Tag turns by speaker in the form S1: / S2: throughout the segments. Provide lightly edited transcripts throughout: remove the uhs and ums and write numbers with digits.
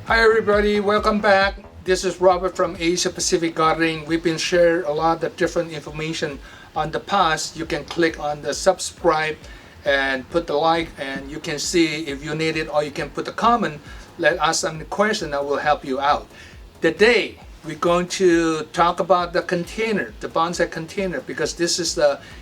S1: Hi everybody, welcome back. This is Robert from Asia Pacific Gardening. We've been sharing a lot of different information on the past. You can click on the subscribe and put the like, and you can see if you need it, or you can put a comment. Let us some question that will help you out. Today we're going to talk about the container, the bonsai container, because this is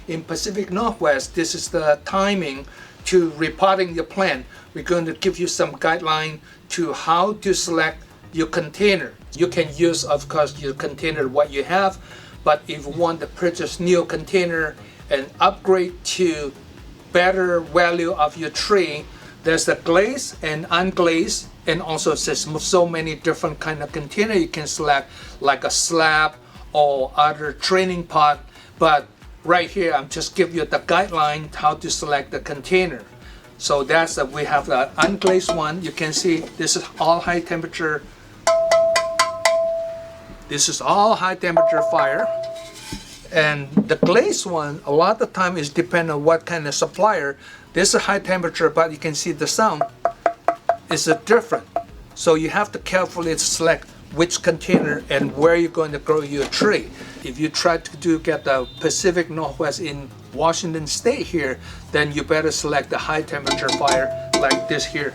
S1: in Pacific Northwest, this is the timing to repotting your plant. We're going to give you some guideline to how to select your container. You can use, of course, your container what you have, but if you want to purchase new container and upgrade to better value of your tree, there's the glazed and unglazed, and also there's so many different kind of container you can select, like a slab or other training pot. But right here, I'm just give you the guideline how to select the container. So that's we have the unglazed one. You can see this is all high temperature. This is all high temperature fire. And the glazed one, a lot of time is depend on what kind of supplier. This is high temperature, but you can see the sound is different. So you have to carefully select which container and where you're going to grow your tree. If you try to get the Pacific Northwest in Washington State here, then you better select the high temperature fire like this here.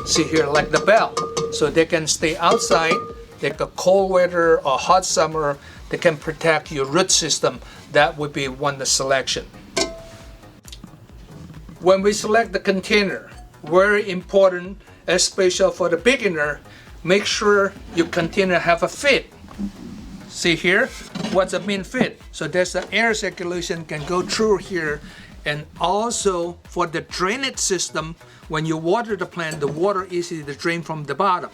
S1: See here, like the bell. So they can stay outside, like a cold weather or hot summer, they can protect your root system. That would be one selection. When we select the container, very important, especially for the beginner, make sure your container have a fit. See here, what's the mean fit? So there's the air circulation can go through here, and also for the drainage system, when you water the plant, the water easily to drain from the bottom.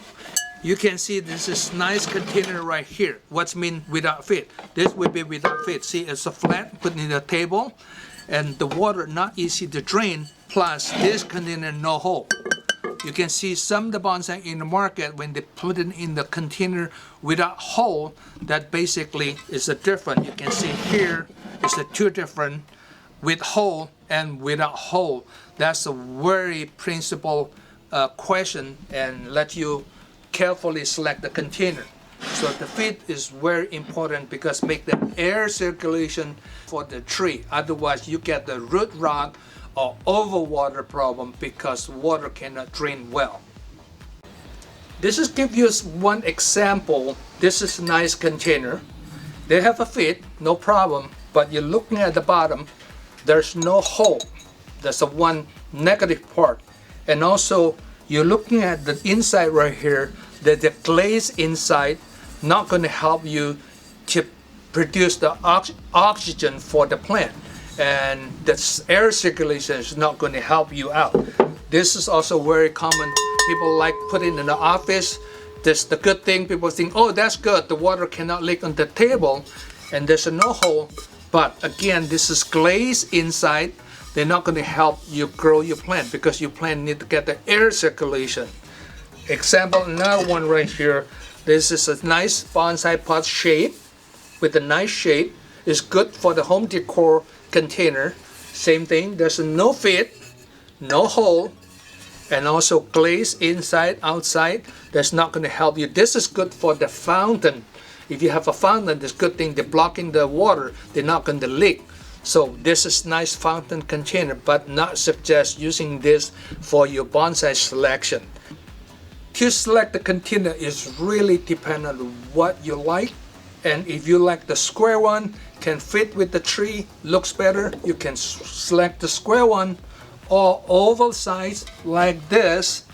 S1: You can see this is nice container right here. What's mean without fit? This would be without fit. See, it's a flat, put in the table, and the water not easy to drain. Plus, this container no hole. You can see some of the bonsai in the market, when they put it in the container without hole, that basically is a different. You can see here is the two different, with hole and without hole. That's a very principal question, and let you carefully select the container. So the fit is very important because make the air circulation for the tree. Otherwise you get the root rot or overwater problem because water cannot drain well. This is give you one example. This is a nice container. They have a fit, no problem, but you're looking at the bottom, there's no hole. That's the one negative part. And also you're looking at the inside right here, that the glaze inside not going to help you to produce the oxygen for the plant, and the air circulation is not going to help you out. This is also very common. People like put it in the office. This the good thing. People think, oh, that's good. The water cannot leak on the table, and there's no hole. But again, this is glaze inside. They're not going to help you grow your plant because your plant need to get the air circulation. Example, another one right here. This is a nice bonsai pot shape with a nice shape. It's good for the home decor container. Same thing, there's no fit, no hole, and also glaze inside, outside. That's not going to help you. This is good for the fountain. If you have a fountain, it's good thing they're blocking the water. They're not going to leak. So this is nice fountain container, but not suggest using this for your bonsai selection. To select the container is really dependent on what you like, and if you like the square one, can fit with the tree, looks better, you can select the square one, or oval size like this,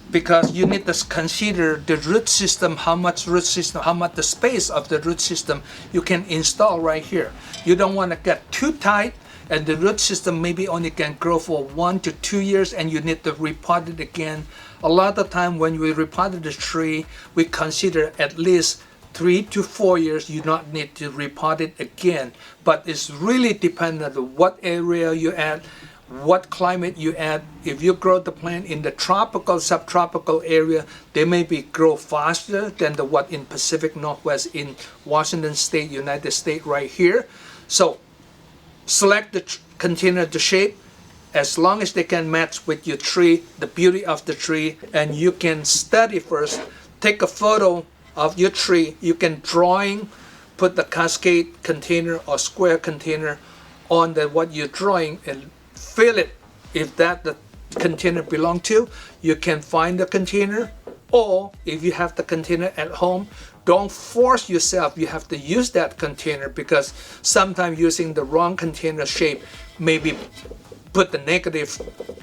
S1: because you need to consider the root system, how much the space of the root system you can install right here. You don't want to get too tight, and the root system maybe only can grow for 1 to 2 years, and you need to repot it again. A lot of time when we repotted the tree, we consider at least 3 to 4 years. You don't need to repot it again. But it's really dependent on what area you at, what climate you at. If you grow the plant in the tropical, subtropical area, they maybe grow faster than the what in Pacific Northwest in Washington State, United States right here. So select the container, the shape, as long as they can match with your tree, the beauty of the tree, and you can study first, take a photo of your tree, you can drawing, put the cascade container or square container on the what you're drawing and fill it. If that the container belong to, you can find the container, or if you have the container at home, don't force yourself you have to use that container, because sometimes using the wrong container shape maybe put the negative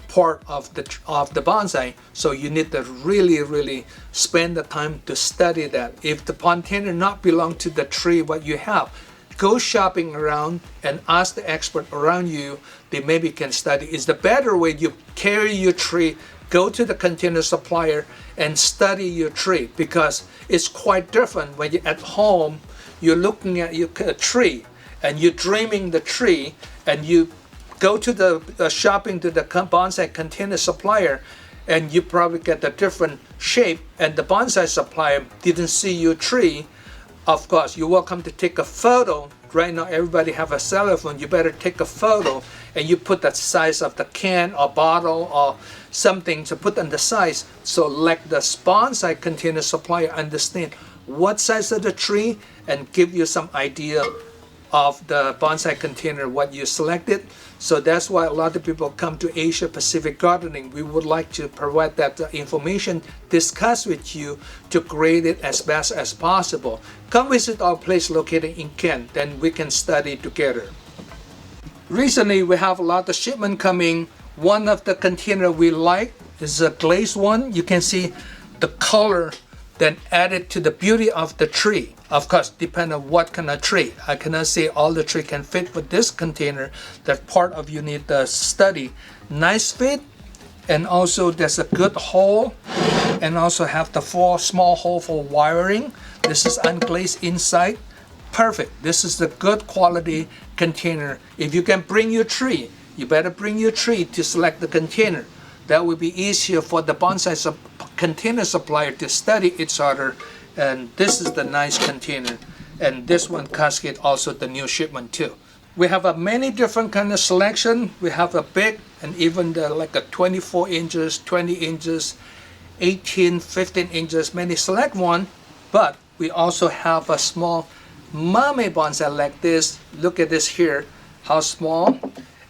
S1: part of the bonsai. So you need to really spend the time to study that. If the container not belong to the tree what you have, go shopping around and ask the expert around you. They maybe can study. It's the better way. You carry your tree, go to the container supplier and study your tree, because it's quite different when you're at home, you're looking at your tree and you're dreaming the tree, and you go to the shopping to the bonsai container supplier and you probably get a different shape, and the bonsai supplier didn't see your tree. Of course, you're welcome to take a photo. Right now everybody have a cell phone. You better take a photo and you put the size of the can or bottle or something to put on the size, so like the bonsai container supplier understand what size of the tree and give you some idea of the bonsai container what you selected. So that's why a lot of people come to Asia Pacific Gardening. We would like to provide that information, discuss with you to create it as best as possible. Come visit our place located in Kent, then we can study together. Recently we have a lot of shipment coming. One of the container we like is a glazed one. You can see the color then added to the beauty of the tree. Of course, depend on what kind of tree. I cannot say all the tree can fit with this container. That part of you need to study. Nice fit, and also there's a good hole, and also have the small hole for wiring. This is unglazed inside. Perfect. This is the good quality container. If you can bring your tree, you better bring your tree to select the container. That will be easier for the bonsai container supplier to study each other. And this is the nice container, and this one cascade also the new shipment too. We have a many different kind of selection. We have a big and even like a 24 inches, 20 inches, 18, 15 inches, many select one. But we also have a small mame bonsai like this. Look at this here, how small.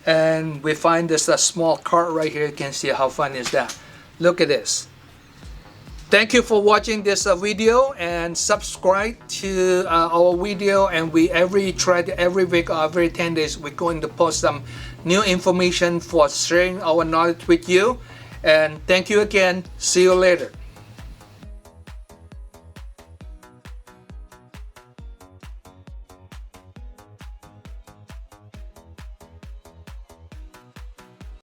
S1: And we find this a small card right here. You can see how fun is that. Look at this. Thank you for watching this video, and subscribe to our video. And we every week or every 10 days we're going to post some new information for sharing our knowledge with you. And thank you again. See you later.